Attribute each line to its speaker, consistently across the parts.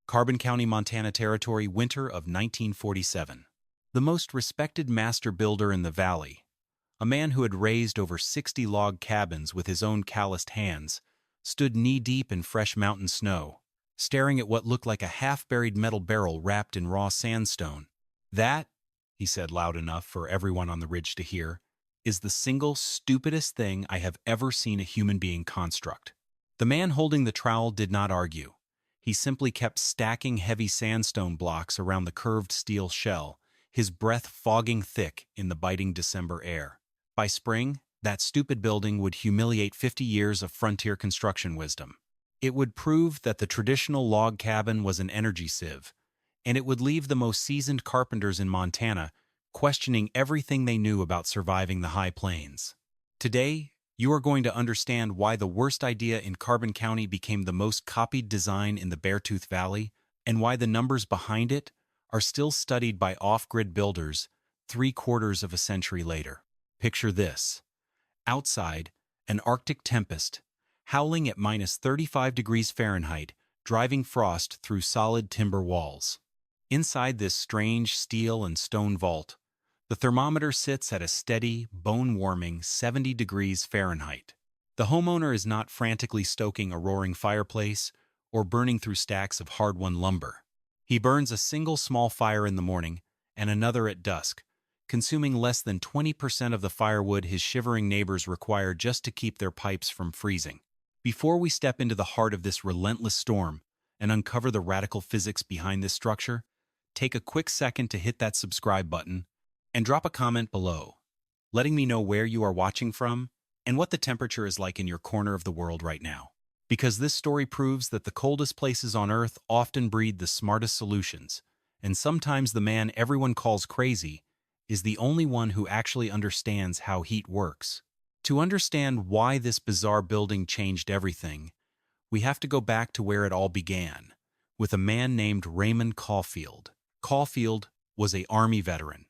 Speaker 1: Carbon County, Montana Territory, winter of 1947. The most respected master builder in the valley, a man who had raised over 60 log cabins with his own calloused hands, stood knee-deep in fresh mountain snow, staring at what looked like a half-buried metal barrel wrapped in raw sandstone. "That," he said loud enough for everyone on the ridge to hear, "is the single stupidest thing I have ever seen a human being construct." The man holding the trowel did not argue. He simply kept stacking heavy sandstone blocks around the curved steel shell, his breath fogging thick in the biting December air. By spring, that stupid building would humiliate 50 years of frontier construction wisdom. It would prove that the traditional log cabin was an energy sieve, and it would leave the most seasoned carpenters in Montana questioning everything they knew about surviving the high plains. Today, you are going to understand why the worst idea in Carbon County became the most copied design in the Beartooth Valley, and why the numbers behind it are still studied by off-grid builders 3/4 of a century later. Picture this. Outside, an Arctic tempest, howling at -35 degrees Fahrenheit, driving frost through solid timber walls. Inside this strange steel and stone vault, the thermometer sits at a steady, bone-warming 70 degrees Fahrenheit. The homeowner is not frantically stoking a roaring fireplace or burning through stacks of hard-won lumber. He burns a single small fire in the morning and another at dusk, consuming less than 20% of the firewood his shivering neighbors require just to keep their pipes from freezing. Before we step into the heart of this relentless storm and uncover the radical physics behind this structure, take a quick second to hit that subscribe button and drop a comment below, letting me know where you are watching from and what the temperature is like in your corner of the world right now. Because this story proves that the coldest places on Earth often breed the smartest solutions, and sometimes the man everyone calls crazy is the only one who actually understands how heat works. To understand why this bizarre building changed everything, we have to go back to where it all began, with a man named Raymond Caulfield. Caulfield was an Army veteran,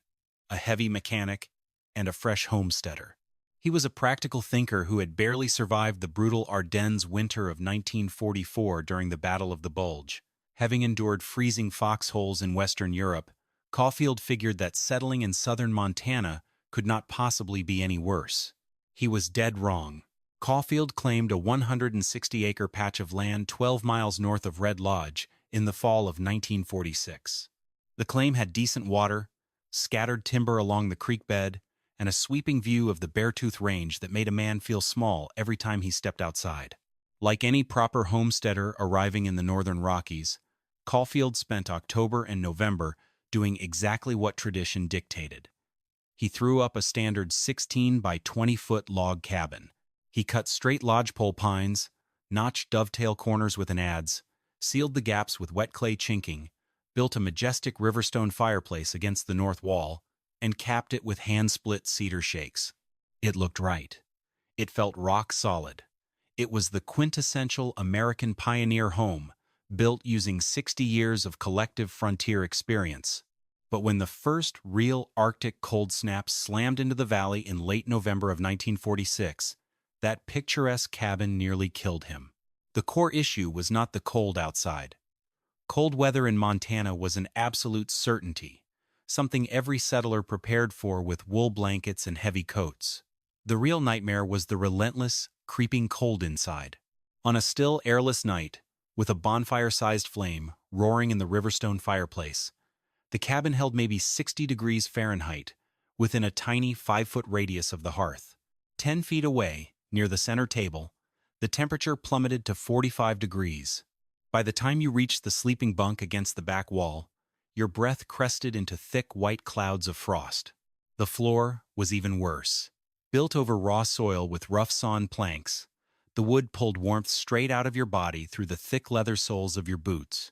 Speaker 1: a heavy mechanic, and a fresh homesteader. He was a practical thinker who had barely survived the brutal Ardennes winter of 1944 during the Battle of the Bulge. Having endured freezing foxholes in Western Europe, Caulfield figured that settling in southern Montana could not possibly be any worse. He was dead wrong. Caulfield claimed a 160-acre patch of land 12 miles north of Red Lodge in the fall of 1946. The claim had decent water, scattered timber along the creek bed, and a sweeping view of the Beartooth Range that made a man feel small every time he stepped outside. Like any proper homesteader arriving in the northern Rockies, Caulfield spent October and November doing exactly what tradition dictated. He threw up a standard 16 by 20-foot log cabin. He cut straight lodgepole pines, notched dovetail corners with an adze, sealed the gaps with wet clay chinking, built a majestic riverstone fireplace against the north wall, and capped it with hand-split cedar shakes. It looked right. It felt rock solid. It was the quintessential American pioneer home, built using 60 years of collective frontier experience. But when the first real Arctic cold snap slammed into the valley in late November of 1946, that picturesque cabin nearly killed him. The core issue was not the cold outside. Cold weather in Montana was an absolute certainty, something every settler prepared for with wool blankets and heavy coats. The real nightmare was the relentless, creeping cold inside. On a still, airless night, with a bonfire-sized flame roaring in the Riverstone fireplace, the cabin held maybe 60 degrees Fahrenheit within a tiny 5-foot radius of the hearth. 10 feet away, near the center table, the temperature plummeted to 45 degrees. By the time you reached the sleeping bunk against the back wall, your breath crested into thick white clouds of frost. The floor was even worse. Built over raw soil with rough sawn planks, the wood pulled warmth straight out of your body through the thick leather soles of your boots,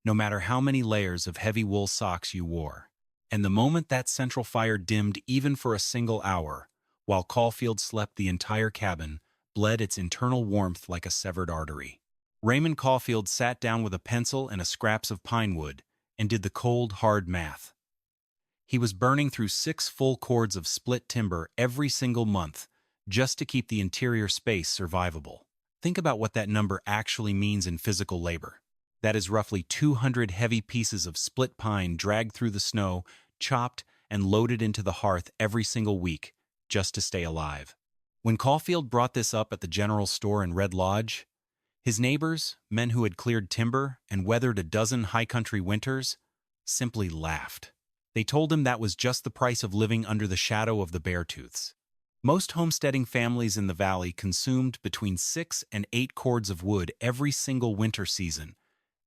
Speaker 1: no matter how many layers of heavy wool socks you wore. And the moment that central fire dimmed even for a single hour, while Caulfield slept, the entire cabin bled its internal warmth like a severed artery. Raymond Caulfield sat down with a pencil and a scraps of pine wood and did the cold, hard math. He was burning through 6 full cords of split timber every single month just to keep the interior space survivable. Think about what that number actually means in physical labor. That is roughly 200 heavy pieces of split pine dragged through the snow, chopped, and loaded into the hearth every single week, just to stay alive. When Caulfield brought this up at the general store in Red Lodge, his neighbors, men who had cleared timber and weathered a dozen high-country winters, simply laughed. They told him that was just the price of living under the shadow of the Beartooths. Most homesteading families in the valley consumed between 6 and 8 cords of wood every single winter season,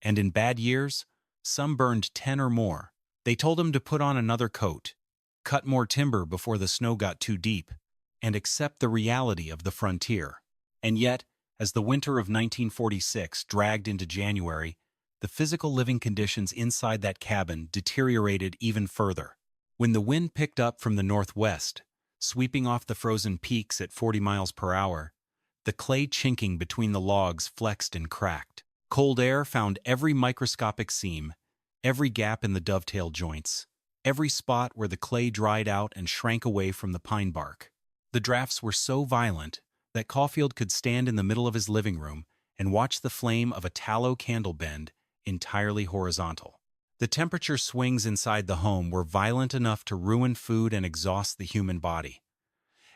Speaker 1: and in bad years, some burned 10 or more. They told him to put on another coat, cut more timber before the snow got too deep, and accept the reality of the frontier. And yet, as the winter of 1946 dragged into January, the physical living conditions inside that cabin deteriorated even further. When the wind picked up from the northwest, sweeping off the frozen peaks at 40 miles per hour, the clay chinking between the logs flexed and cracked. Cold air found every microscopic seam, every gap in the dovetail joints, every spot where the clay dried out and shrank away from the pine bark. The drafts were so violent that Caulfield could stand in the middle of his living room and watch the flame of a tallow candle bend entirely horizontal. The temperature swings inside the home were violent enough to ruin food and exhaust the human body.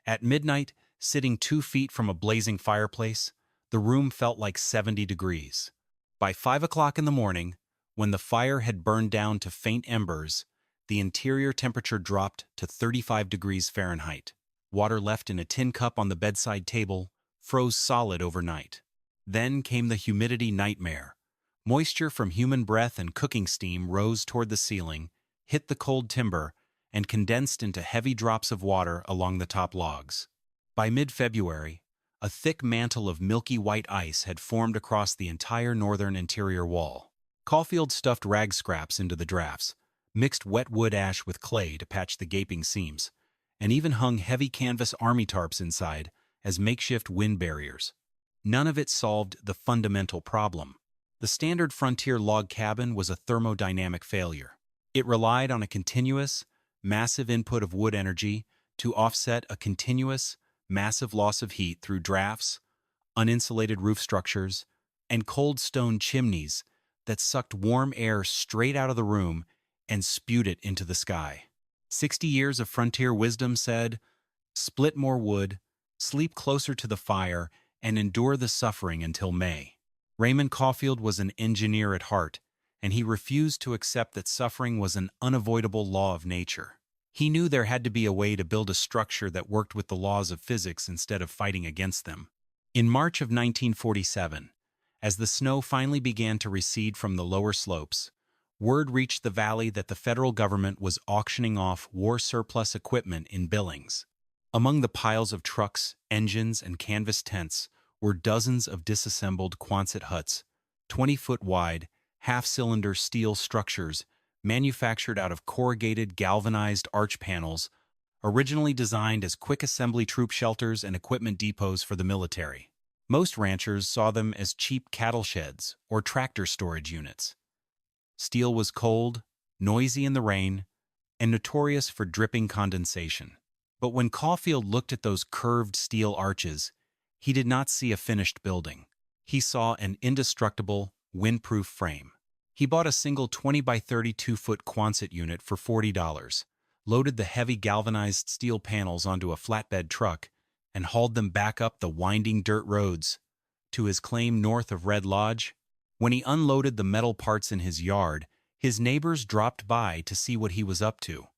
Speaker 1: At midnight, sitting 2 feet from a blazing fireplace, the room felt like 70 degrees. By 5 o'clock in the morning, when the fire had burned down to faint embers, the interior temperature dropped to 35 degrees Fahrenheit. Water left in a tin cup on the bedside table froze solid overnight. Then came the humidity nightmare. Moisture from human breath and cooking steam rose toward the ceiling, hit the cold timber, and condensed into heavy drops of water along the top logs. By mid-February, a thick mantle of milky white ice had formed across the entire northern interior wall. Caulfield stuffed rag scraps into the drafts, mixed wet wood ash with clay to patch the gaping seams, and even hung heavy canvas army tarps inside as makeshift wind barriers. None of it solved the fundamental problem. The standard frontier log cabin was a thermodynamic failure. It relied on a continuous, massive input of wood energy to offset a continuous, massive loss of heat through drafts, uninsulated roof structures, and cold stone chimneys that sucked warm air straight out of the room and spewed it into the sky. 60 years of frontier wisdom said, split more wood, sleep closer to the fire, and endure the suffering until May. Raymond Caulfield was an engineer at heart, and he refused to accept that suffering was an unavoidable law of nature. He knew there had to be a way to build a structure that worked with the laws of physics instead of fighting against them. In March of 1947, as the snow finally began to recede from the lower slopes, word reached the valley that the federal government was auctioning off war surplus equipment in Billings. Among the piles of trucks, engines, and canvas tents were dozens of disassembled Quonset huts, 20-foot wide, half-cylinder steel structures manufactured out of corrugated galvanized arch panels, originally designed as quick assembly troop shelters and equipment depots for the military. Most ranchers saw them as cheap cattle sheds or tractor storage units. Steel was cold, noisy in the rain, and notorious for dripping condensation. But when Caulfield looked at those curved steel arches, he did not see a finished building. He saw an indestructible, windproof frame. He bought a single 20 by 32-foot Quonset unit for $40, loaded the heavy galvanized steel panels onto a flatbed truck, and hauled them back up the winding dirt roads to his claim north of Red Lodge. When he unloaded the metal parts in his yard, his neighbors dropped by to see what he was up to.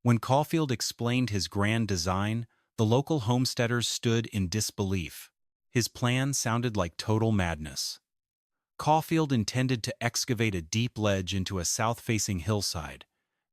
Speaker 1: When Caulfield explained his grand design, the local homesteaders stood in disbelief. His plan sounded like total madness. Caulfield intended to excavate a deep ledge into a south-facing hillside,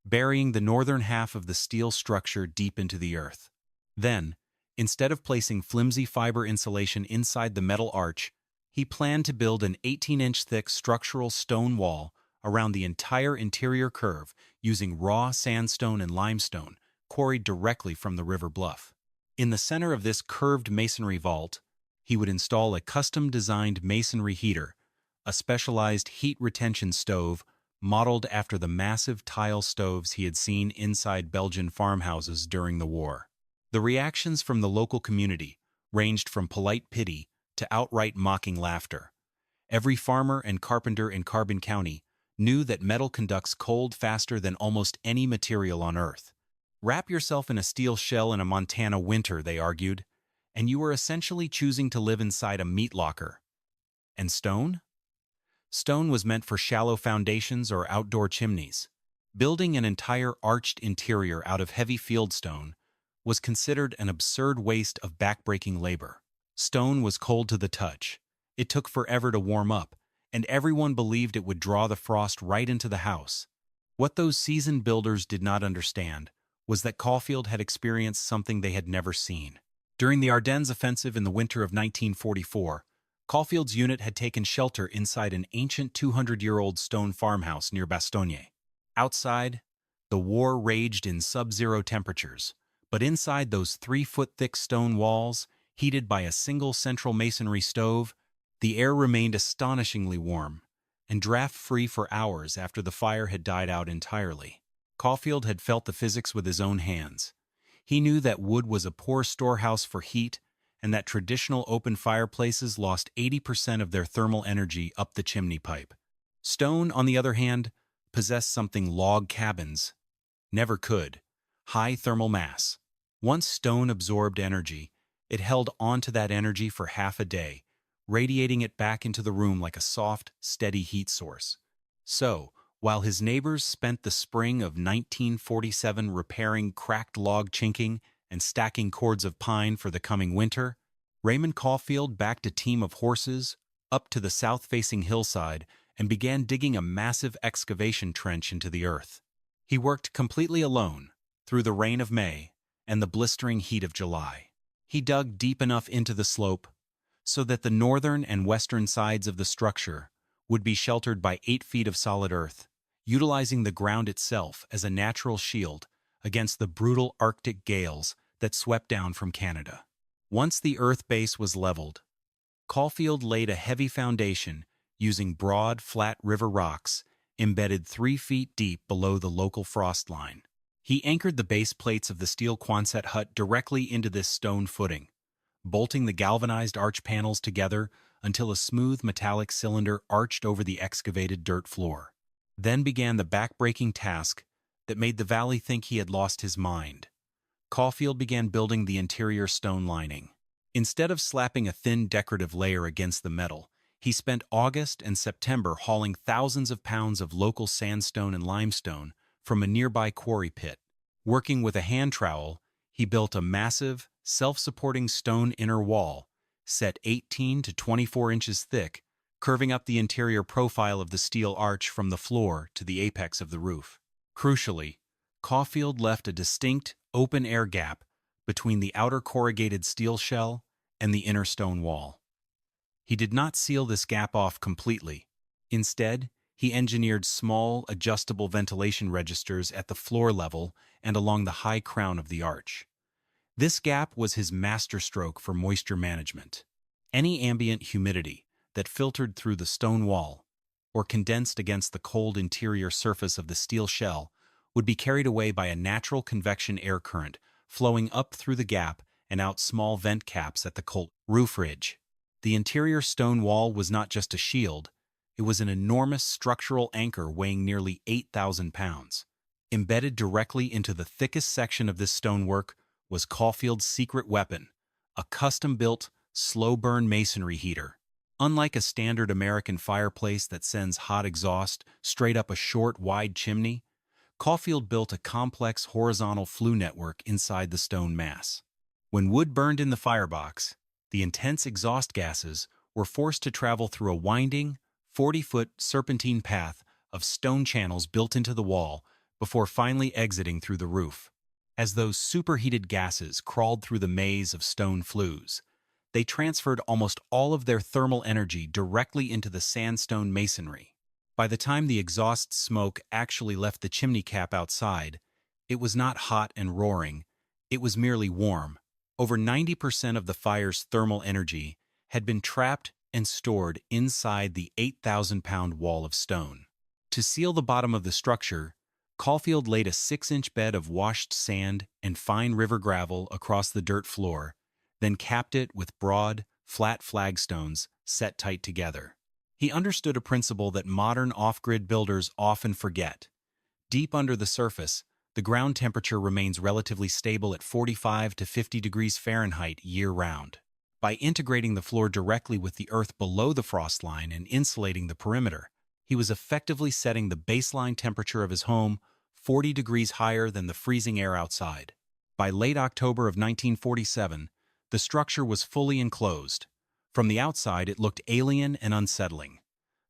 Speaker 1: burying the northern half of the steel structure deep into the earth. Then, instead of placing flimsy fiber insulation inside the metal arch, he planned to build an 18-inch thick structural stone wall around the entire interior curve using raw sandstone and limestone quarried directly from the river bluff. In the center of this curved masonry vault, he would install a custom-designed masonry heater, a specialized heat retention stove modeled after the massive tile stoves he had seen inside Belgian farmhouses during the war. The reactions from the local community ranged from polite pity to outright mocking laughter. Every farmer and carpenter in Carbon County knew that metal conducts cold faster than almost any material on Earth. Wrap yourself in a steel shell in a Montana winter, they argued, and you were essentially choosing to live inside a meat locker. And stone? Stone was meant for shallow foundations or outdoor chimneys. Building an entire arched interior out of heavy fieldstone was considered an absurd waste of backbreaking labor. Stone was cold to the touch. It took forever to warm up, and everyone believed it would draw the frost right into the house. What those seasoned builders did not understand was that Caulfield had experienced something they had never seen. During the Ardennes offensive in the winter of 1944, Caulfield's unit had taken shelter inside an ancient 200-year-old stone farmhouse near Bastogne. Outside, the war raged in sub-zero temperatures, but inside those 3-foot-thick stone walls, heated by a single central masonry stove, the air remained astonishingly warm and draft-free for hours after the fire had died out entirely. Caulfield had felt the physics with his own hands. He knew that wood was a poor storehouse for heat and that traditional open fireplaces lost 80% of their thermal energy up the chimney pipe. Stone, on the other hand, possessed something log cabins never could: high thermal mass. Once stone absorbed energy, it held onto that energy for half a day, radiating it back into the room like a soft, steady heat source. So, while his neighbors spent the spring of 1947 repairing cracked log chinking and stacking cords of pine for the coming winter, Raymond Caulfield backed a team of horses up to the south-facing hillside and began digging a massive excavation trench into the earth. He worked completely alone, through the rain of May and the blistering heat of July. He dug deep enough into the slope so that the northern and western sides of the structure would be sheltered by 8 feet of solid earth, utilizing the ground itself as a natural shield against the brutal Arctic gales that swept down from Canada. Once the earth base was leveled, Caulfield laid a heavy foundation using broad, flat river rocks embedded 3 feet deep below the local frost line. He anchored the base plates of the steel Quonset hut directly into this stone footing, bolting the galvanized arch panels together until a smooth metallic cylinder arched over the excavated dirt floor. Then began the back-breaking task that made the valley think he had lost his mind. Caulfield began building the interior stone lining. Instead of slapping a thin decorative layer against the metal, he spent August and September hauling thousands of pounds of local sandstone and limestone from a nearby quarry pit. Working with a hand trowel, he built a massive, self-supporting stone inner wall, set 18 to 24 inches thick, curving up the interior profile of the steel arch from the floor to the apex of the roof. Crucially, Caulfield left a distinct, open-air gap between the outer corrugated steel shell and the inner stone wall. He did not seal this gap off completely. Instead, he engineered small, adjustable ventilation registers at the floor level and along the high crown of the arch. This gap was his masterstroke for moisture management. Any ambient humidity that filtered through the stone wall or condensed against the cold interior surface of the steel shell would be carried away by a natural convection air current flowing up through the gap and out small vent caps at the roof ridge. The interior stone wall was not just a shield, it was an enormous structural anchor weighing nearly 8,000 pounds. Embedded directly into the thickest section of this stonework was Caulfield's secret weapon, a custom-built, slow-burn masonry heater. Unlike a standard American fireplace that sends hot exhaust straight up a short, wide chimney, Caulfield built a complex horizontal flue network inside the stone mass. When wood burned in the firebox, the intense exhaust gases were forced to travel through a winding, 40-foot serpentine path of stone channels built into the wall before finally exiting through the roof. As those superheated gases crawled through the maze of stone flues, they transferred almost all of their thermal energy directly into the sandstone masonry. By the time the exhaust smoke actually left the chimney cap outside, it was not hot and roaring, it was merely warm. Over 90% of the fire's thermal energy had been trapped and stored inside the 8,000-pound wall of stone. To seal the bottom of the structure, Caulfield laid a 6-inch bed of washed sand and fine river gravel across the dirt floor, then capped it with broad, flat flagstones set tight together. He understood a principle that modern off-grid builders often forget. Deep under the surface, the ground temperature remains relatively stable at 45 to 50 degrees Fahrenheit year-round. By integrating the floor directly with the earth below the frost line and insulating the perimeter, he was effectively setting the baseline temperature of his home 40 degrees higher than the freezing air outside. By late October of 1947, the structure was fully enclosed. From the outside, it looked alien and unsettling.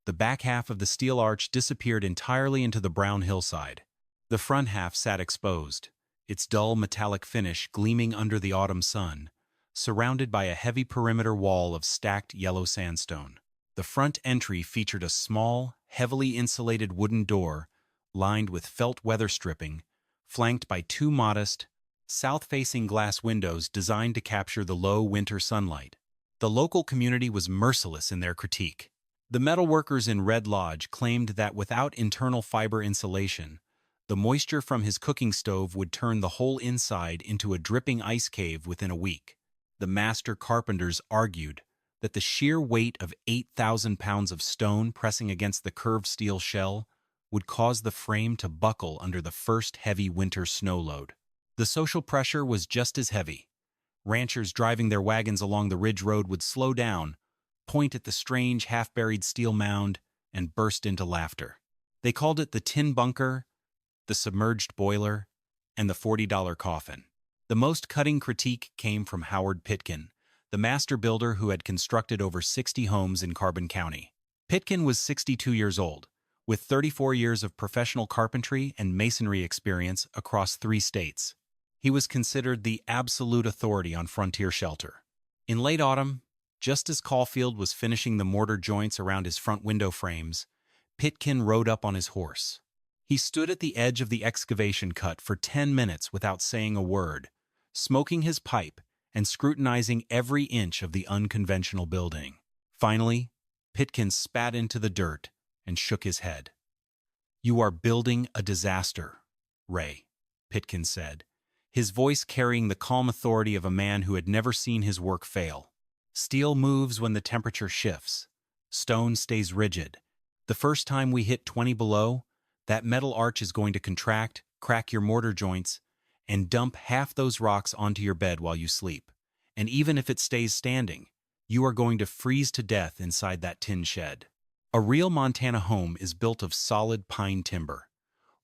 Speaker 1: The back half of the steel arch disappeared entirely into the brown hillside. The front half sat exposed, its dull metallic finish gleaming under the autumn sun, surrounded by a heavy perimeter wall of stacked yellow sandstone. The front entry featured a small, heavily insulated wooden door lined with felt weather stripping, flanked by two modest, south-facing glass windows designed to capture the low winter sunlight. The local community was merciless in their critique. The metalworkers in Red Lodge claimed that without internal fiber insulation, the moisture from his cooking stove would turn the whole inside into a dripping ice cave within a week. The master carpenters argued that the sheer weight of 8,000 pounds of stone pressing against the curved steel shell would cause the frame to buckle under the first heavy winter snow load. The social pressure was just as heavy. Ranchers driving their wagons along the ridge road would slow down, point at the strange half-buried steel mound, and burst into laughter. They called it the tin bunker, the submerged boiler, and the $40 coffin. The most cutting critique came from Howard Pitkin, the master builder who had constructed over 60 homes in Carbon County. Pitkin was 62 years old, with 34 years of professional carpentry and masonry experience across 3 states. He was considered the absolute authority on frontier shelter. In late autumn, just as Caulfield was finishing the mortar joints around his front window frames, Pitkin rode up on his horse. He stood at the edge of the excavation cut for 10 minutes without saying a word, smoking his pipe and scrutinizing every inch of the unconventional building. Finally, Pitkin spat into the dirt and shook his head. "You are building a disaster, Ray," Pitkin said, his voice carrying the calm authority of a man who had never seen his work fail. "Steel moves when the temperature shifts. Stone stays rigid. The first time we hit 20 below, that metal arch is going to contract, crack your mortar joints, and dump half those rocks onto your bed while you sleep. And even if it stays standing, you are going to freeze to death inside that tin shed." A real Montana home is built of solid pine timber.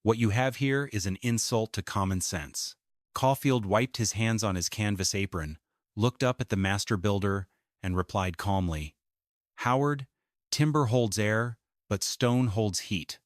Speaker 1: What you have here is an insult to common sense. Caulfield wiped his hands on his canvas apron, looked up at the master builder, and replied calmly, "Howard, timber holds air, but stone holds heat.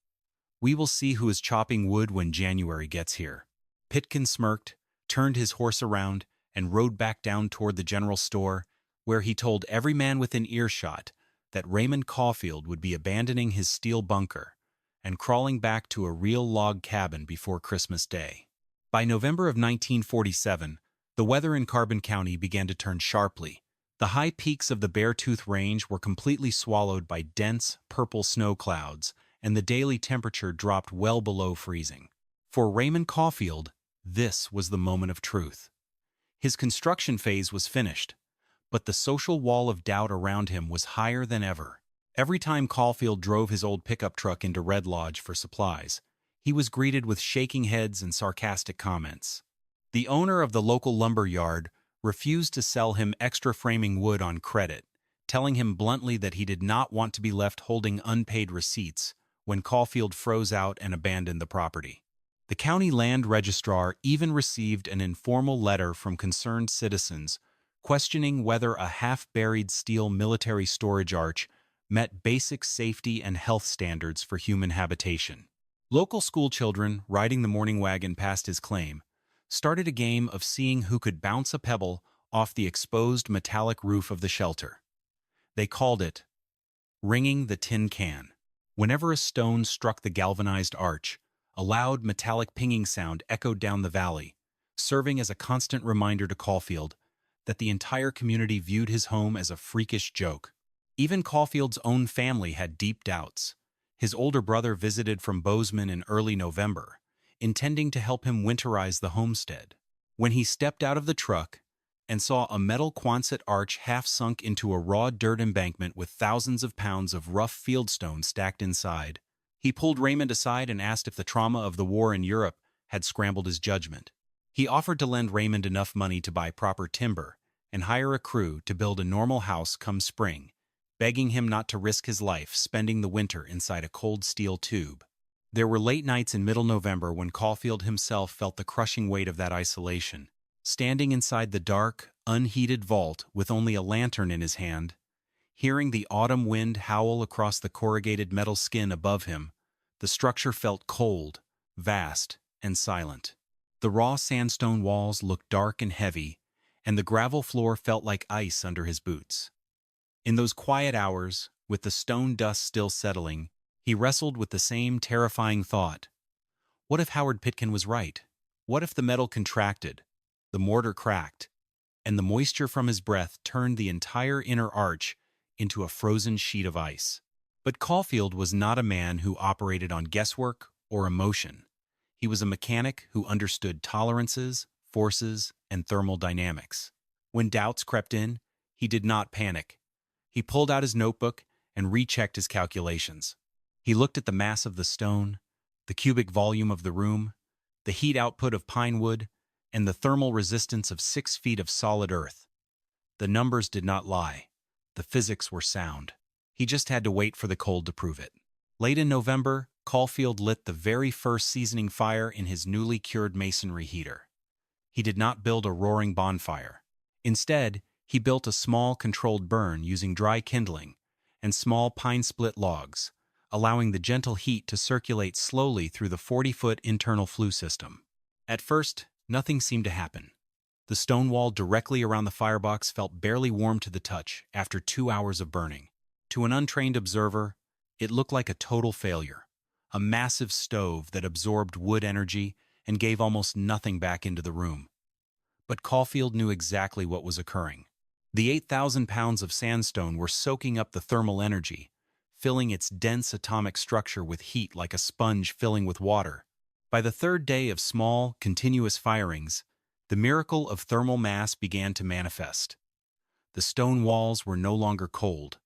Speaker 1: We will see who is chopping wood when January gets here." Pitkin smirked, turned his horse around, and rode back down toward the general store, where he told every man within earshot that Raymond Caulfield would be abandoning his steel bunker and crawling back to a real log cabin before Christmas Day. By November of 1947, the weather in Carbon County began to turn sharply. The high peaks of the Beartooth Range were completely swallowed by dense, purple snow clouds, and the daily temperature dropped well below freezing. For Raymond Caulfield, this was the moment of truth. His construction phase was finished, but the social wall of doubt around him was higher than ever. Every time Caulfield drove his old pickup truck into Red Lodge for supplies, he was greeted with shaking heads and sarcastic comments. The owner of the local lumber yard refused to sell him extra framing wood on credit, telling him bluntly that he did not want to be left holding unpaid receipts when Caulfield froze out and abandoned the property. The county land registrar even received an informal letter from concerned citizens questioning whether a half-buried steel military storage arch met basic safety and health standards for human habitation. Local schoolchildren, riding the morning wagon past his claim, started a game of seeing who could bounce a pebble off the exposed metallic roof of the shelter. They called it ringing the tin can. Whenever a stone struck the galvanized arch, a loud metallic pinging sound echoed down the valley, serving as a constant reminder to Caulfield that the entire community viewed his home as a freakish joke. Even Caulfield's own family had deep doubts. His older brother visited from Bozeman in early November, intending to help him winterize the homestead. When he stepped out of the truck, and saw a metal Quonset arch half-sunk into a raw dirt embankment with thousands of pounds of rough fieldstone stacked inside. He pulled Raymond aside and asked if the trauma of the war in Europe had scrambled his judgment. He offered to lend Raymond enough money to buy proper timber and hire a crew to build a normal house come spring, begging him not to risk his life spending the winter inside a cold steel tube. There were late nights in middle November when Caulfield himself felt the crushing weight of that isolation. Standing inside the dark, unheated vault with only a lantern in his hand, hearing the autumn wind howl across the corrugated metal skin above him, the structure felt cold, vast, and silent. The raw sandstone walls looked dark and heavy, and the gravel floor felt like ice under his boots. In those quiet hours, with the stone dust still settling, he wrestled with the same terrifying thought. What if Howard Pitkin was right? What if the metal contracted, the mortar cracked, and the moisture from his breath turned the entire inner arch into a frozen sheet of ice? But Caulfield was not a man who operated on guesswork or emotion. He was a mechanic who understood tolerances, forces, and thermal dynamics. When doubts crept in, he did not panic. He pulled out his notebook and rechecked his calculations. He looked at the mass of the stone, the cubic volume of the room, the heat output of pine wood, and the thermal resistance of 6 feet of solid earth. The numbers did not lie. The physics were sound. He just had to wait for the cold to prove it. Late in November, Caulfield lit the very first seasoning fire in his newly cured masonry heater. He did not build a roaring bonfire. Instead, he built a small, controlled burn using dry kindling and small pine split logs, allowing the gentle heat to circulate slowly through the 40-foot internal flue system. At first, nothing seemed to happen. The stone wall directly around the firebox felt barely warm to the touch after 2 hours of burning. To an untrained observer, it looked like a total failure, a massive stove that absorbed wood energy and gave almost nothing back into the room. But Caulfield knew exactly what was occurring. The 8,000 pounds of sandstone were soaking up the thermal energy, filling its dense atomic structure with heat like a sponge filling with water. By the third day of small, continuous firings, the miracle of thermal mass began to manifest. The stone walls were no longer cold.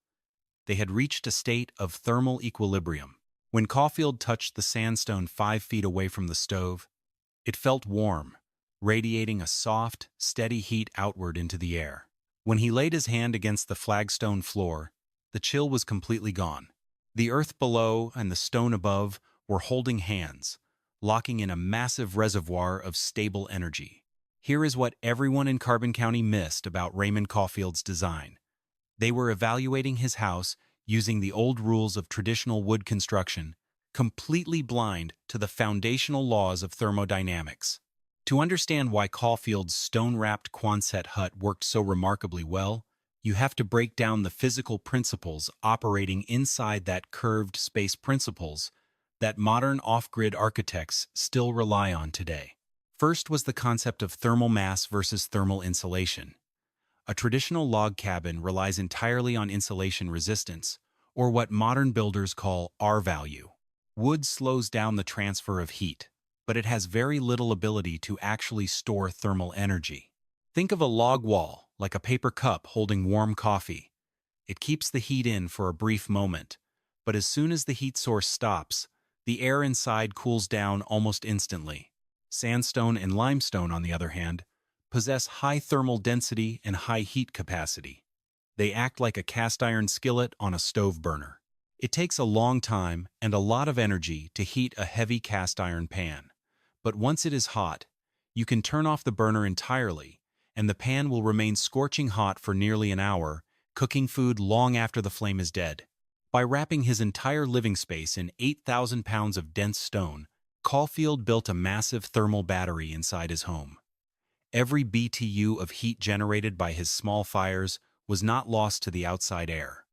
Speaker 1: They had reached a state of thermal equilibrium. When Caulfield touched the sandstone 5 feet away from the stove, it felt warm, radiating a soft, steady heat outward into the air. When he laid his hand against the flagstone floor, the chill was completely gone. The earth below and the stone above were holding hands, locking in a massive reservoir of stable energy. Here is what everyone in Carbon County missed about Raymond Caulfield's design. They were evaluating his house using the old rules of traditional wood construction, completely blind to the foundational laws of thermodynamics. To understand why Caulfield's stone-wrapped Quonset hut worked so remarkably well, you have to break down the physical principles operating inside that curved space principles that modern off-grid architects still rely on today. First was the concept of thermal mass versus thermal insulation. A traditional log cabin relies entirely on insulation resistance, or what modern builders call R-value. Wood slows down the transfer of heat, but it has very little ability to actually store thermal energy. Think of a log wall, like a paper cup holding warm coffee. It keeps the heat in for a brief moment, but as soon as the heat source stops, the air inside cools down almost instantly. Sandstone and limestone, on the other hand, possess high thermal density and high heat capacity. They act like a cast iron skillet on a stove burner. It takes a long time and a lot of energy to heat a heavy cast iron pan, but once it is hot, you can turn off the burner entirely, and the pan will remain scorching hot for nearly an hour, cooking food long after the flame is dead. By wrapping his entire living space in 8,000 pounds of dense stone, Caulfield built a massive thermal battery inside his home. Every BTU of heat generated by his small fires was not lost to the outside air.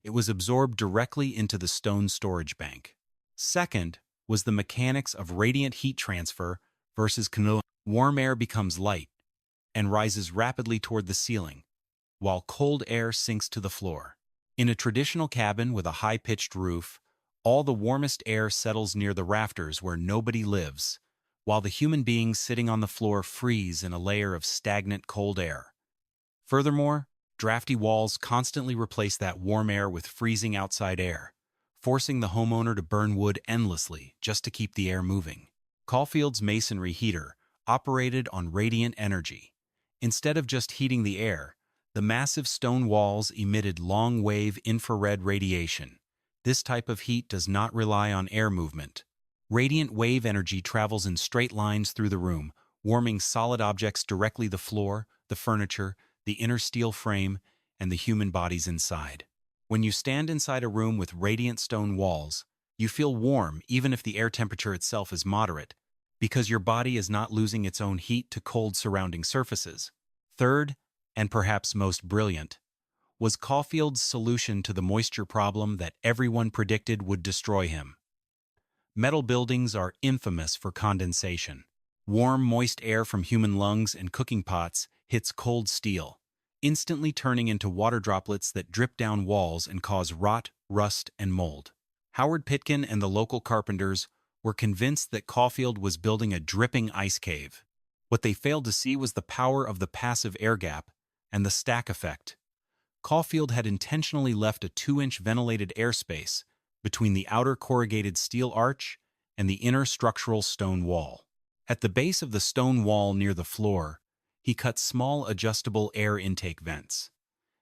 Speaker 1: It was absorbed directly into the stone storage bank. Second was the mechanics of radiant heat transfer versus conduction. Warm air becomes light and rises rapidly toward the ceiling, while cold air sinks to the floor. In a traditional cabin with a high-pitched roof, all the warmest air settles near the rafters where nobody lives, while the human beings sitting on the floor freeze in a layer of stagnant cold air. Furthermore, drafty walls constantly replace that warm air with freezing outside air, forcing the homeowner to burn wood endlessly just to keep the air moving. Caulfield's masonry heater operated on radiant energy. Instead of just heating the air, the massive stone walls emitted long-wave infrared radiation. This type of heat does not rely on air movement. Radiant wave energy travels in straight lines through the room, warming solid objects directly: the floor, the furniture, the inner steel frame, and the human bodies inside. When you stand inside a room with radiant stone walls, you feel warm even if the air temperature itself is moderate, because your body is not losing its own heat to cold surrounding surfaces. Third, and perhaps most brilliant, was Caulfield's solution to the moisture problem that everyone predicted would destroy him. Metal buildings are infamous for condensation. Warm, moist air from human lungs and cooking pots hits cold steel, instantly turning into water droplets that drip down walls and cause rot, rust, and mold. Howard Pitkin and the local carpenters were convinced that Caulfield was building a dripping ice cave. What they failed to see was the power of the passive air gap and the stack effect. Caulfield had intentionally left a 2-inch ventilated airspace between the outer corrugated steel arch and the inner structural stone wall. At the base of the stone wall near the floor, he cut small adjustable air intake vents.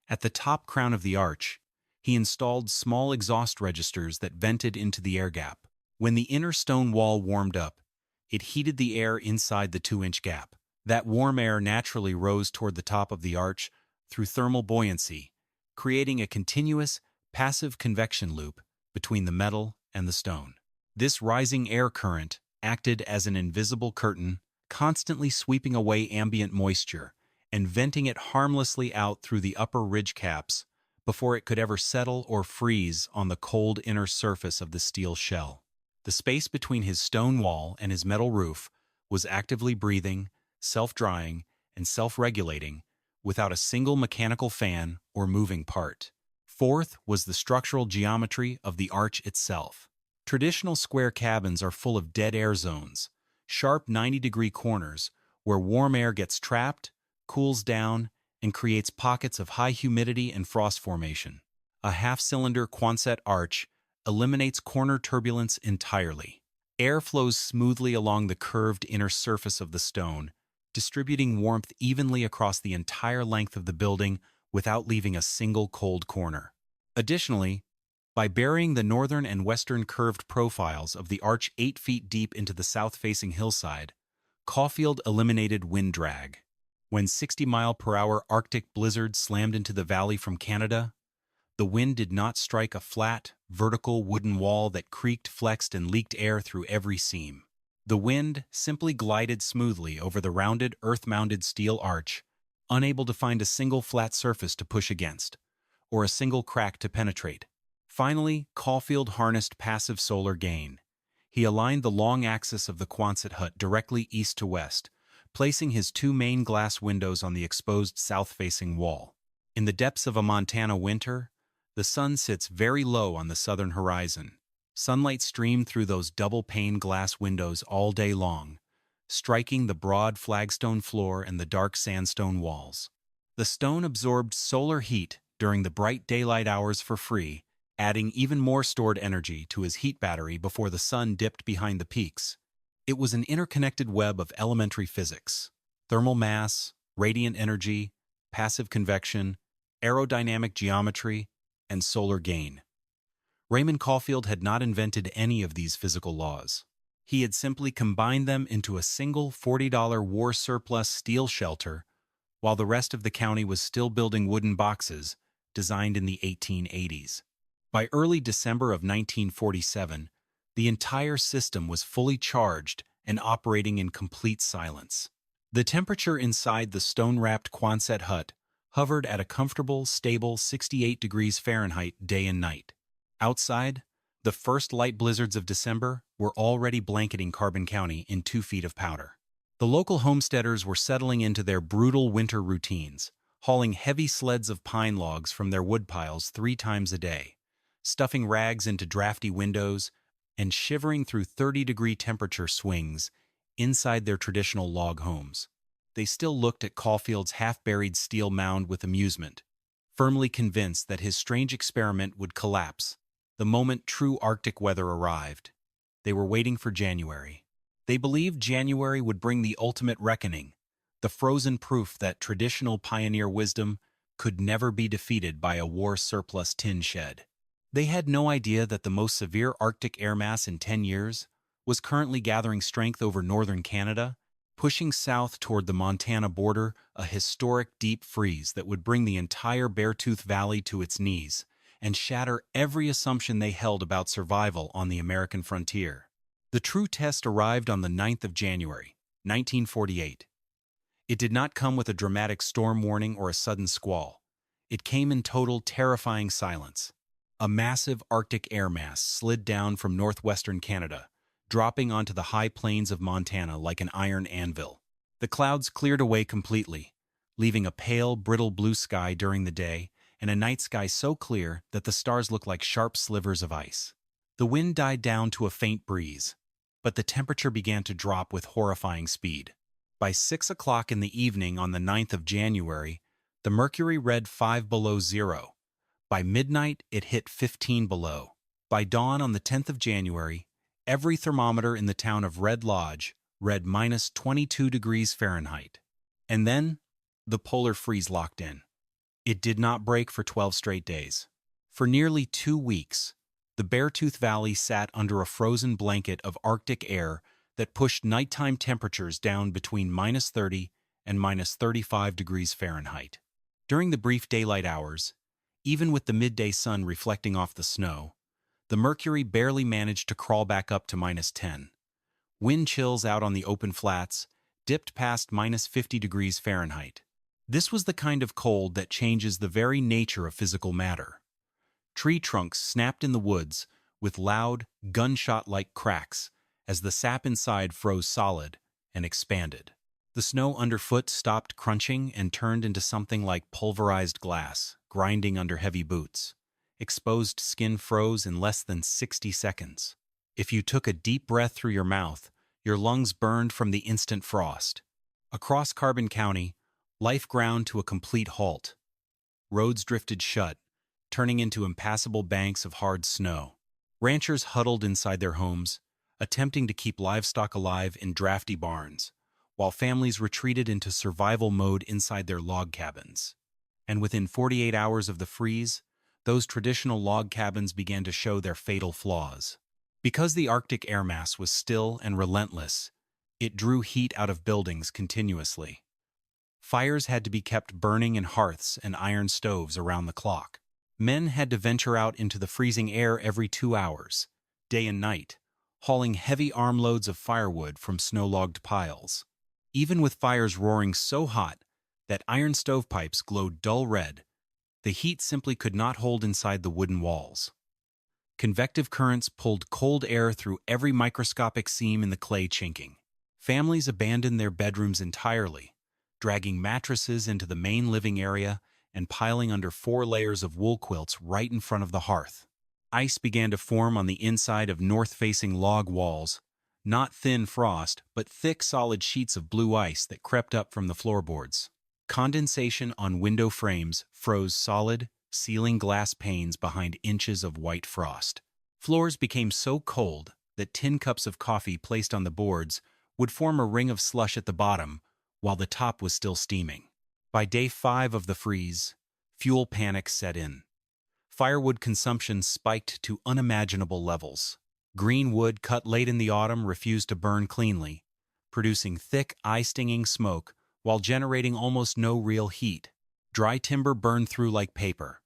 Speaker 1: At the top crown of the arch, he installed small exhaust registers that vented into the air gap. When the inner stone wall warmed up, it heated the air inside the 2-inch gap. That warm air naturally rose toward the top of the arch through thermal buoyancy, creating a continuous, passive convection loop between the metal and the stone. This rising air current acted as an invisible curtain, constantly sweeping away ambient moisture and venting it harmlessly out through the upper ridge caps before it could ever settle or freeze on the cold inner surface of the steel shell. The space between his stone wall and his metal roof was actively breathing, self-drying, and self-regulating without a single mechanical fan or moving part. Fourth was the structural geometry of the arch itself. Traditional square cabins are full of dead air zones, sharp 90-degree corners where warm air gets trapped, cools down, and creates pockets of high humidity and frost formation. A half-cylinder Quonset arch eliminates corner turbulence entirely. Air flows smoothly along the curved inner surface of the stone, distributing warmth evenly across the entire length of the building without leaving a single cold corner. Additionally, by burying the northern and western curved profiles of the arch 8 feet deep into the south-facing hillside, Caulfield eliminated wind drag. When 60-mile-per-hour Arctic blizzards slammed into the valley from Canada, the wind did not strike a flat, vertical wooden wall that creaked, flexed, and leaked air through every seam. The wind simply glided smoothly over the rounded, earth-mounted steel arch, unable to find a single flat surface to push against, or a single crack to penetrate. Finally, Caulfield harnessed passive solar gain. He aligned the long axis of the Quonset hut directly east to west, placing his 2 main glass windows on the exposed south-facing wall. In the depths of a Montana winter, the sun sits very low on the southern horizon. Sunlight streamed through those double-pane glass windows all day long, striking the broad flagstone floor and the dark sandstone walls. The stone absorbed solar heat during the bright daylight hours for free, adding even more stored energy to his heat battery before the sun dipped behind the peaks. It was an interconnected web of elementary physics: thermal mass, radiant energy, passive convection, aerodynamic geometry, and solar gain. Raymond Caulfield had not invented any of these physical laws. He had simply combined them into a single $40 war surplus steel shelter, while the rest of the county was still building wooden boxes designed in the 1880s. By early December of 1947, the entire system was fully charged and operating in complete silence. The temperature inside the stone-wrapped Quonset hut hovered at a comfortable, stable 68 degrees Fahrenheit day and night. Outside, the first light blizzards of December were already blanketing Carbon County in 2 feet of powder. The local homesteaders were settling into their brutal winter routines, hauling heavy sleds of pine logs from their woodpiles 3 times a day, stuffing rags into drafty windows, and shivering through 30-degree temperature swings inside their traditional log homes. they still looked at Caulfield's half-buried steel mound with amusement, firmly convinced that his strange experiment would collapse the moment true Arctic weather arrived. They were waiting for January. They believed January would bring the ultimate reckoning, the frozen proof that traditional pioneer wisdom could never be defeated by a war-surplus tin shed. They had no idea that the most severe Arctic air mass in 10 years was currently gathering strength over northern Canada, pushing south toward the Montana border, a historic deep freeze that would bring the entire Beartooth Valley to its knees and shatter every assumption they held about survival on the American frontier. The true test arrived on the 9th of January, 1948. It did not come with a dramatic storm warning or a sudden squall. It came in total, terrifying silence. A massive Arctic air mass slid down from northwestern Canada, dropping onto the high plains of Montana like an iron anvil. The clouds cleared away completely, leaving a pale, brittle blue sky during the day and a night sky so clear that the stars looked like sharp slivers of ice. The wind died down to a faint breeze, but the temperature began to drop with horrifying speed. By 6 o'clock in the evening on the 9th of January, the mercury read 5 below zero. By midnight, it hit 15 below. By dawn on the 10th of January, every thermometer in the town of Red Lodge read minus 22 degrees Fahrenheit. And then, the polar freeze locked in. It did not break for 12 straight days. For nearly 2 weeks, the Beartooth Valley sat under a frozen blanket of Arctic air that pushed nighttime temperatures down between minus 30 and minus 35 degrees Fahrenheit. During the brief daylight hours, even with the midday sun reflecting off the snow, the mercury barely managed to crawl back up to minus 10. Wind chills out on the open flats dipped past minus 50 degrees Fahrenheit. This was the kind of cold that changes the very nature of physical matter. Tree trunks snapped in the woods with loud, gunshot-like cracks as the sap inside froze solid and expanded. The snow underfoot stopped crunching and turned into something like pulverized glass, grinding under heavy boots. Exposed skin froze in less than 60 seconds. If you took a deep breath through your mouth, your lungs burned from the instant frost. Across Carbon County, life ground to a complete halt. Roads drifted shut, turning into impassable banks of hard snow. Ranchers huddled inside their homes, attempting to keep livestock alive in drafty barns, while families retreated into survival mode inside their log cabins. And within 48 hours of the freeze, those traditional log cabins began to show their fatal flaws. Because the Arctic air mass was still and relentless, it drew heat out of buildings continuously. Fires had to be kept burning in hearths and iron stoves around the clock. Men had to venture out into the freezing air every 2 hours, day and night, hauling heavy armloads of firewood from snow-logged piles. Even with fires roaring so hot that iron stovepipes glowed dull red, the heat simply could not hold inside the wooden walls. Convective currents pulled cold air through every microscopic seam in the clay chinking. Families abandoned their bedrooms entirely, dragging mattresses into the main living area and piling under 4 layers of wool quilts right in front of the hearth. Ice began to form on the inside of north-facing log walls, not thin frost, but thick solid sheets of blue ice that crept up from the floorboards. Condensation on window frames froze solid, ceiling glass panes behind inches of white frost. Floors became so cold that tin cups of coffee placed on the boards would form a ring of slush at the bottom, while the top was still steaming. By day 5 of the freeze, fuel panic set in. Firewood consumption spiked to unimaginable levels. Green wood cut late in the autumn refused to burn cleanly, producing thick, eye-stinging smoke while generating almost no real heat. Dry timber burned through like paper.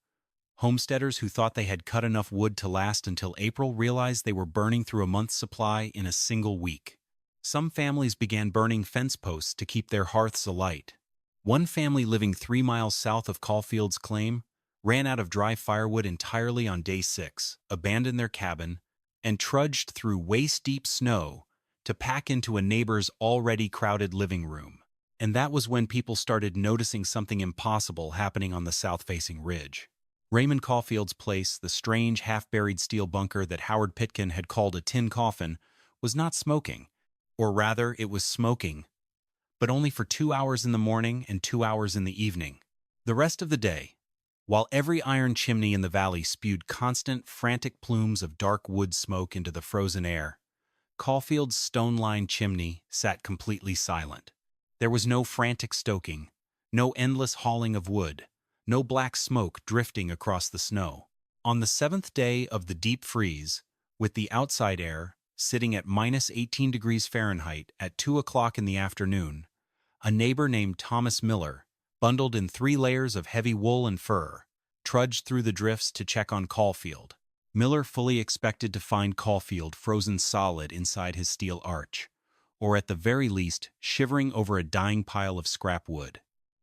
Speaker 1: Homesteaders who thought they had cut enough wood to last until April realized they were burning through a month's supply in a single week. Some families began burning fence posts to keep their hearths alight. One family living 3 miles south of Caulfield's claim ran out of dry firewood entirely on day 6, abandoned their cabin, and trudged through waist-deep snow to pack into a neighbor's already crowded living room. And that was when people started noticing something impossible happening on the south-facing ridge. Raymond Caulfield's place, the strange half-buried steel bunker that Howard Pitkin had called a tin coffin, was not smoking. Or rather, it was smoking, but only for 2 hours in the morning and 2 hours in the evening. The rest of the day, while every iron chimney in the valley spewed constant, frantic plumes of dark wood smoke into the frozen air, Caulfield's stone-lined chimney sat completely silent. There was no frantic stoking, no endless hauling of wood, no black smoke drifting across the snow. On the 7th day of the deep freeze, with the outside air sitting at -18 degrees Fahrenheit at 2 o'clock in the afternoon, a neighbor named Thomas Miller, bundled in 3 layers of heavy wool and fur, trudged through the drifts to check on Caulfield. Miller fully expected to find Caulfield frozen solid inside his steel arch, or at the very least shivering over a dying pile of scrap wood.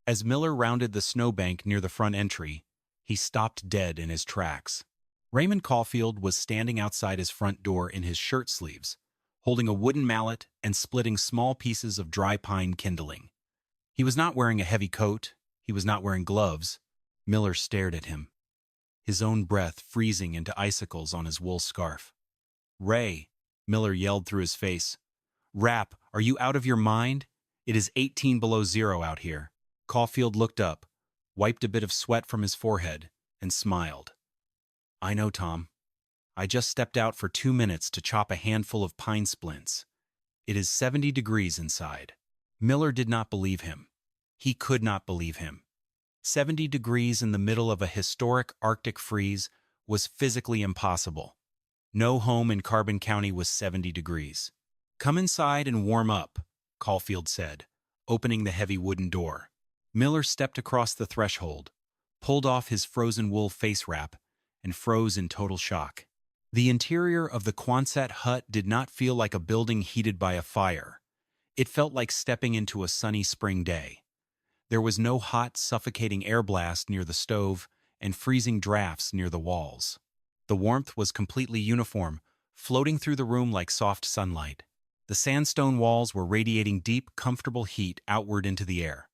Speaker 1: As Miller rounded the snowbank near the front entry, he stopped dead in his tracks. Raymond Caulfield was standing outside his front door in his shirt sleeves, holding a wooden mallet and splitting small pieces of dry pine kindling. He was not wearing a heavy coat. He was not wearing gloves. Miller stared at him, his own breath freezing into icicles on his wool scarf. "Ray," Miller yelled through his face. "Rap, are you out of your mind? It is 18 below zero out here." Caulfield looked up, wiped a bit of sweat from his forehead, and smiled. "I know, Tom. I just stepped out for 2 minutes to chop a handful of pine splints. It is 70 degrees inside." Miller did not believe him. He could not believe him. 70 degrees in the middle of a historic Arctic freeze was physically impossible. No home in Carbon County was 70 degrees. "Come inside and warm up," Caulfield said, opening the heavy wooden door. Miller stepped across the threshold, pulled off his frozen wool face wrap, and froze in total shock. The interior of the Quonset hut did not feel like a building heated by a fire. It felt like stepping into a sunny spring day. There was no hot, suffocating air blast near the stove and freezing drafts near the walls. The warmth was completely uniform, floating through the room like soft sunlight. The sandstone walls were radiating deep, comfortable heat outward into the air.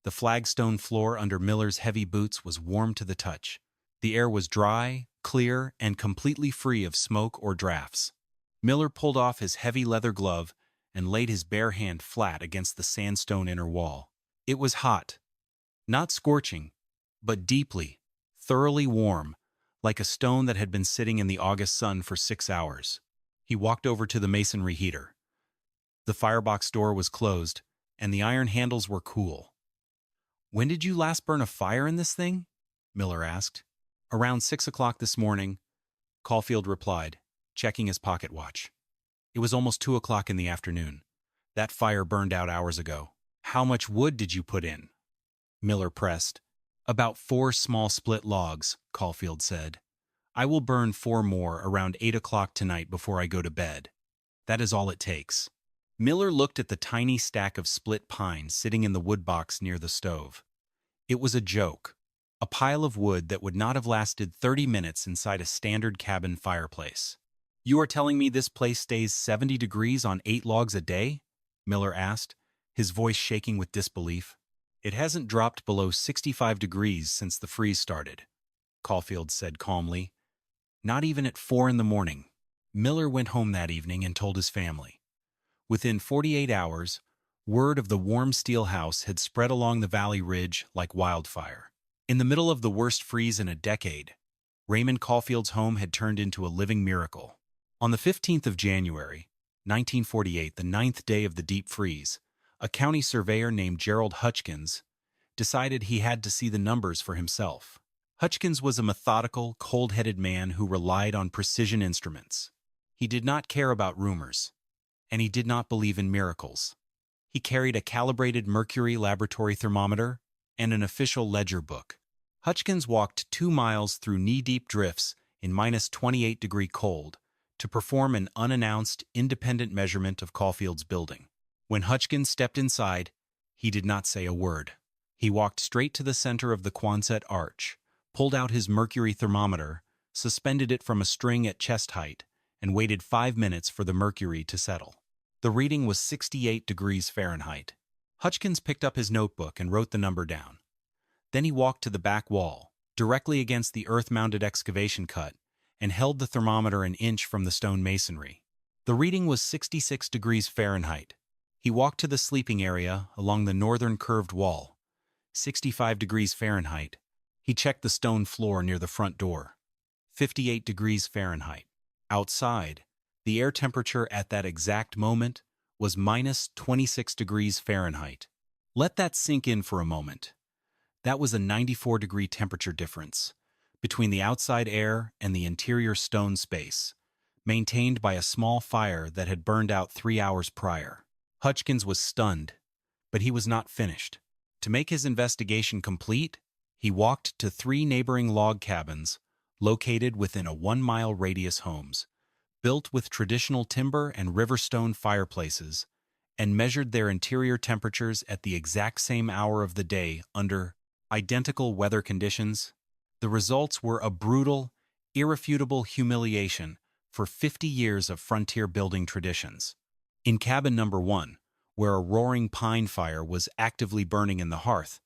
Speaker 1: The flagstone floor under Miller's heavy boots was warm to the touch. The air was dry, clear, and completely free of smoke or drafts. Miller pulled off his heavy leather glove and laid his bare hand flat against the sandstone inner wall. It was hot. Not scorching, but deeply, thoroughly warm, like a stone that had been sitting in the August sun for 6 hours. He walked over to the masonry heater. The firebox door was closed, and the iron handles were cool. "When did you last burn a fire in this thing?" Miller asked. "Around 6 o'clock this morning," Caulfield replied, checking his pocket watch. "It was almost 2 o'clock in the afternoon. That fire burned out hours ago." "How much wood did you put in?" Miller pressed. "About 4 small split logs," Caulfield said. "I will burn 4 more around 8 o'clock tonight before I go to bed. That is all it takes." Miller looked at the tiny stack of split pine sitting in the wood box near the stove. It was a joke, a pile of wood that would not have lasted 30 minutes inside a standard cabin fireplace. "You are telling me this place stays 70 degrees on 8 logs a day?" Miller asked, his voice shaking with disbelief. "It hasn't dropped below 65 degrees since the freeze started," Caulfield said calmly. "Not even at 4 in the morning." Miller went home that evening and told his family. Within 48 hours, word of the warm steel house had spread along the valley ridge like wildfire. In the middle of the worst freeze in a decade, Raymond Caulfield's home had turned into a living miracle. On the 15th of January, 1948, the 9th day of the deep freeze, a county surveyor named Gerald Hutchkins decided he had to see the numbers for himself. Hutchkins was a methodical, cold-headed man who relied on precision instruments. He did not care about rumors, and he did not believe in miracles. He carried a calibrated mercury laboratory thermometer and an official ledger book. Hutchkins walked 2 miles through knee-deep drifts in -28-degree cold to perform an unannounced, independent measurement of Caulfield's building. When Hutchkins stepped inside, he did not say a word. He walked straight to the center of the Quonset arch, pulled out his mercury thermometer, suspended it from a string at chest height, and waited 5 minutes for the mercury to settle. The reading was 68 degrees Fahrenheit. Hutchkins picked up his notebook and wrote the number down. Then he walked to the back wall, directly against the earth-mounted excavation cut, and held the thermometer an inch from the stone masonry. The reading was 66 degrees Fahrenheit. He walked to the sleeping area along the northern curved wall, 65 degrees Fahrenheit. He checked the stone floor near the front door, 58 degrees Fahrenheit. Outside, the air temperature at that exact moment was minus 26 degrees Fahrenheit. Let that sink in for a moment. That was a 94-degree temperature difference between the outside air and the interior stone space, maintained by a small fire that had burned out 3 hours prior. Hutchkins was stunned, but he was not finished. To make his investigation complete, he walked to 3 neighboring log cabins located within a 1-mile radius homes, built with traditional timber and riverstone fireplaces, and measured their interior temperatures at the exact same hour of the day under identical weather conditions. The results were a brutal, irrefutable humiliation for 50 years of frontier building traditions. In cabin number 1, where a roaring pine fire was actively burning in the hearth,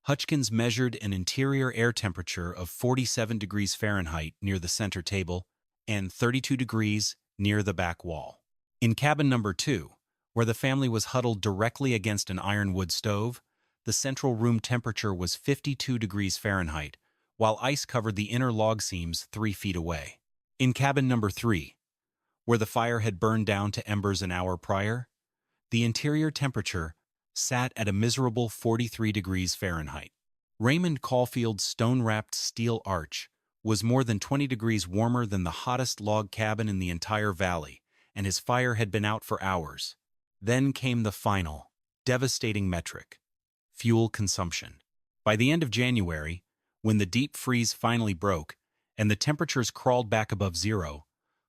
Speaker 1: Hutchkins measured an interior air temperature of 47 degrees Fahrenheit near the center table and 32 degrees near the back wall. In cabin number 2, where the family was huddled directly against an ironwood stove, the central room temperature was 52 degrees Fahrenheit, while ice covered the inner log seams 3 feet away. In cabin number 3, where the fire had burned down to embers an hour prior, the interior temperature sat at a miserable 43 degrees Fahrenheit. Raymond Caulfield's stone-wrapped steel arch was more than 20 degrees warmer than the hottest log cabin in the entire valley, and his fire had been out for hours. Then came the final, devastating metric: fuel consumption. By the end of January, when the deep freeze finally broke and the temperatures crawled back above zero,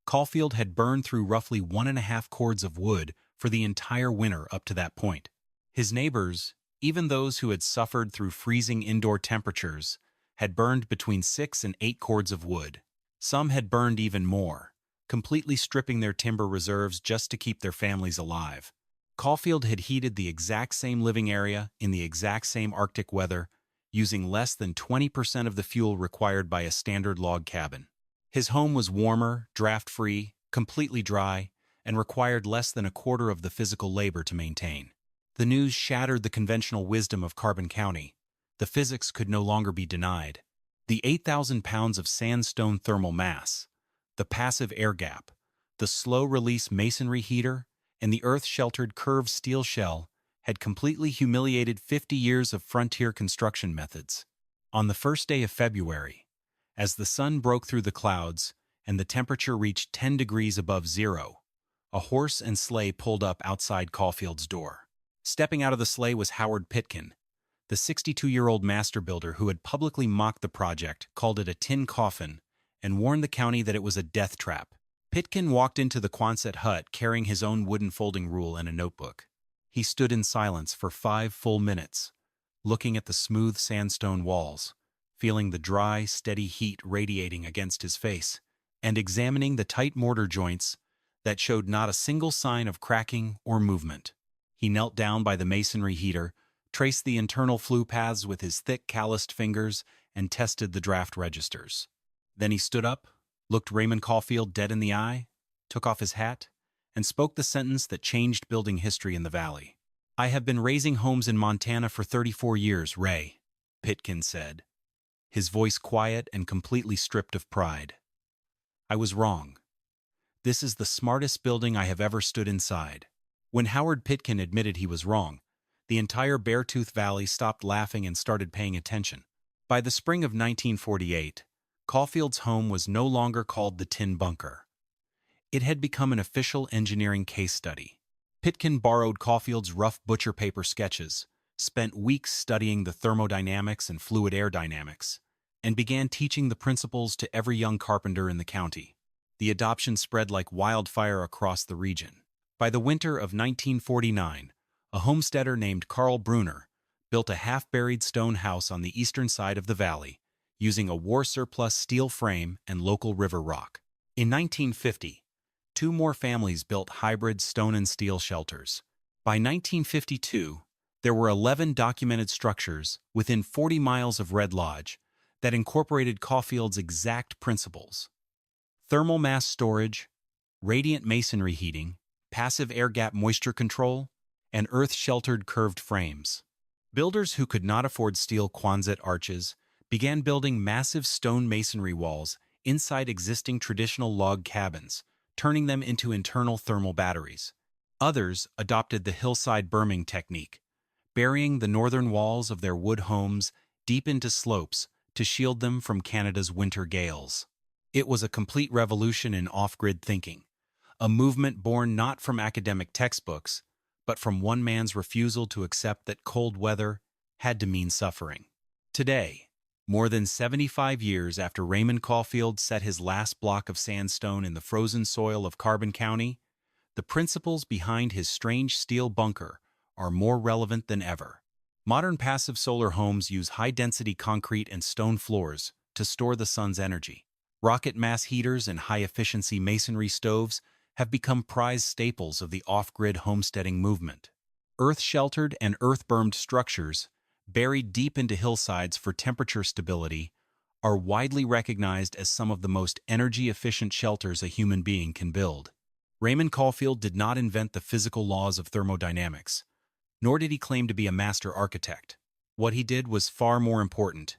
Speaker 1: Caulfield had burned through roughly 1.5 cords of wood for the entire winter up to that point. His neighbors, even those who had suffered through freezing indoor temperatures, had burned between 6 and 8 cords of wood. Some had burned even more, completely stripping their timber reserves just to keep their families alive. Caulfield had heated the exact same living area in the exact same Arctic weather, using less than 20% of the fuel required by a standard log cabin. His home was warmer, draft-free, completely dry, and required less than a quarter of the physical labor to maintain. The news shattered the conventional wisdom of Carbon County. The physics could no longer be denied. The 8,000 pounds of sandstone thermal mass, the passive air gap, the slow-release masonry heater, and the earth-sheltered curved steel shell had completely humiliated 50 years of frontier construction methods. On the first day of February, as the sun broke through the clouds and the temperature reached 10 degrees above zero, a horse and sleigh pulled up outside Caulfield's door. Stepping out of the sleigh was Howard Pitkin, the 62-year-old master builder who had publicly mocked the project, called it a tin coffin, and warned the county that it was a death trap. Pitkin walked into the Quonset hut carrying his own wooden folding rule and a notebook. He stood in silence for 5 full minutes, looking at the smooth sandstone walls, feeling the dry, steady heat radiating against his face, and examining the tight mortar joints that showed not a single sign of cracking or movement. He knelt down by the masonry heater, traced the internal flue paths with his thick, calloused fingers, and tested the draft registers. Then he stood up, looked Raymond Caulfield dead in the eye, took off his hat, and spoke the sentence that changed building history in the valley. "I have been raising homes in Montana for 34 years, Ray," Pitkin said, his voice quiet and completely stripped of pride. "I was wrong. This is the smartest building I have ever stood inside." When Howard Pitkin admitted he was wrong, the entire Beartooth Valley stopped laughing and started paying attention. By the spring of 1948, Caulfield's home was no longer called the Tin Bunker. It had become an official engineering case study. Pitkin borrowed Caulfield's rough butcher paper sketches, spent weeks studying the thermodynamics and fluid air dynamics, and began teaching the principles to every young carpenter in the county. The adoption spread like wildfire across the region. By the winter of 1949, a homesteader named Carl Bruner built a half-buried stone house on the eastern side of the valley, using a war-surplus steel frame and local river rock. In 1950, 2 more families built hybrid stone and steel shelters. By 1952, there were 11 documented structures within 40 miles of Red Lodge that incorporated Caulfield's exact principles: thermal mass storage, radiant masonry heating, passive air gap moisture control, and earth-sheltered curved frames. Builders who could not afford steel Quonset arches began building massive stone masonry walls inside existing traditional log cabins, turning them into internal thermal batteries. Others adopted the hillside berming technique, burying the northern walls of their wood homes deep into slopes to shield them from Canada's winter gales. It was a complete revolution in off-grid thinking, a movement born not from academic textbooks, but from one man's refusal to accept that cold weather had to mean suffering. Today, more than 75 years after Raymond Caulfield set his last block of sandstone in the frozen soil of Carbon County, the principles behind his strange steel bunker are more relevant than ever. Modern passive solar homes use high-density concrete and stone floors to store the sun's energy. Rocket mass heaters and high-efficiency masonry stoves have become prized staples of the off-grid homesteading movement. Earth-sheltered and earth-bermed structures, buried deep into hillsides for temperature stability, are widely recognized as some of the most energy-efficient shelters a human being can build. Raymond Caulfield did not invent the physical laws of thermodynamics, nor did he claim to be a master architect. What he did was far more important.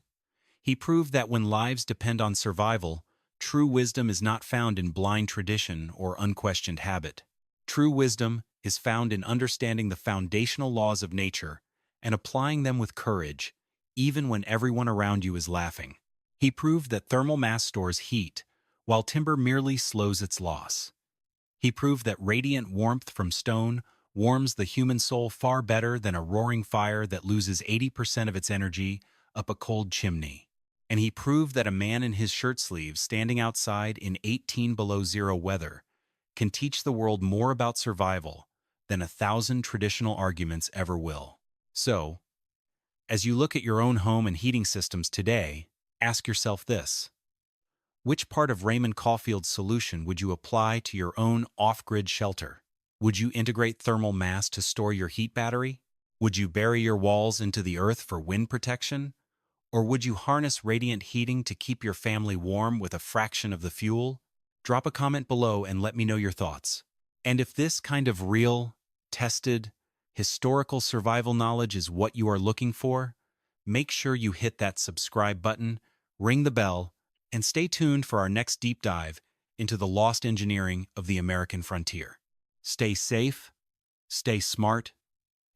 Speaker 1: He proved that when lives depend on survival, true wisdom is not found in blind tradition or unquestioned habit. True wisdom is found in understanding the foundational laws of nature and applying them with courage, even when everyone around you is laughing. He proved that thermal mass stores heat, while timber merely slows its loss. He proved that radiant warmth from stone warms the human soul far better than a roaring fire that loses 80% of its energy up a cold chimney. And he proved that a man in his shirt sleeves standing outside in 18 below zero weather can teach the world more about survival than 1,000 traditional arguments ever will. So, as you look at your own home and heating systems today, ask yourself this: which part of Raymond Caulfield's solution would you apply to your own off-grid shelter? Would you integrate thermal mass to store your heat battery? Would you bury your walls into the earth for wind protection? Or would you harness radiant heating to keep your family warm with a fraction of the fuel? Drop a comment below and let me know your thoughts. And if this kind of real, tested, historical survival knowledge is what you are looking for, make sure you hit that subscribe button, ring the bell, and stay tuned for our next deep dive into the lost engineering of the American frontier. Stay safe, stay smart,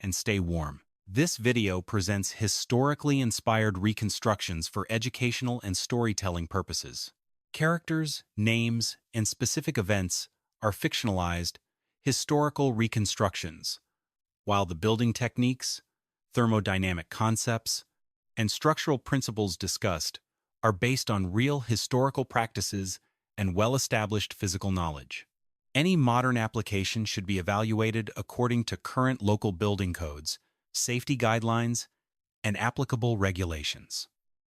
Speaker 1: and stay warm. This video presents historically inspired reconstructions for educational and storytelling purposes. Characters, names, and specific events are fictionalized, historical reconstructions, while the building techniques, thermodynamic concepts, and structural principles discussed are based on real historical practices and well-established physical knowledge. Any modern application should be evaluated according to current local building codes, safety guidelines, and applicable regulations.